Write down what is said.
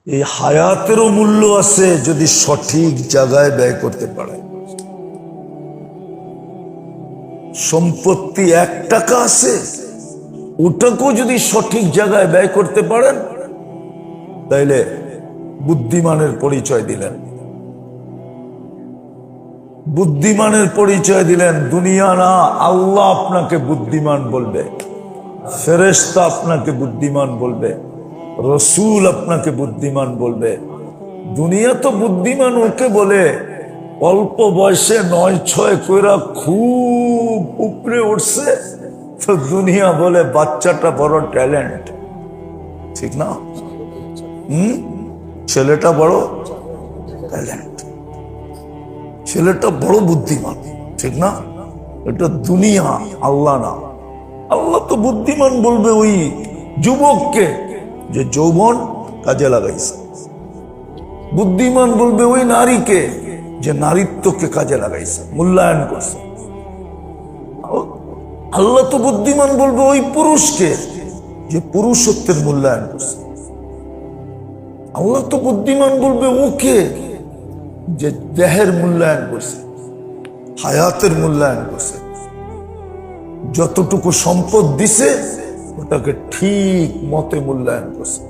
এই হায়াতেরও মূল্য আছে যদি সঠিক জায়গায় ব্যয় করতে পারে। সম্পত্তি 1 টাকা আছে, ওটাকেও যদি সঠিক জায়গায় ব্যয় করতে পারেন তাইলে বুদ্ধিমানের পরিচয় দিলেন। বুদ্ধিমানের পরিচয় দিলেন। দুনিয়া না, আল্লাহ আপনাকে বুদ্ধিমান বলবে, ফেরেশতা আপনাকে বুদ্ধিমান বলবে, রসুল আপনাকে বুদ্ধিমান বলবে। দুনিয়া তো বুদ্ধিমান ওকে বলে অল্প বয়সে 9-6 কইরা খুব উপরে উঠছে, তো দুনিয়া বলে বাচ্চাটা বড় ট্যালেন্ট, ঠিক না? ছেলেটা বড় ট্যালেন্ট, ছেলেটা বড় বুদ্ধিমান, ঠিক না? এটা দুনিয়া, আল্লাহ না। আল্লাহ তো বুদ্ধিমান বলবে ওই যুবককে যে যৌবন কাজে লাগাইছে, বুদ্ধিমান বলবে ওই নারীকে যে নারীত্বকে কাজে লাগাইছে, মূল্যায়ন করছে। আল্লাহ তো বুদ্ধিমান বলবে ওই পুরুষকে যে পুরুষত্বের মূল্যায়ন করছে। আল্লাহ তো বুদ্ধিমান বলবে ওকে যে দেহের মূল্যায়ন করছে, হায়াতের মূল্যায়ন করছে, যতটুকু সম্পদ দিছে ওটাকে ঠিক মতে মূল্যায়ন করছে।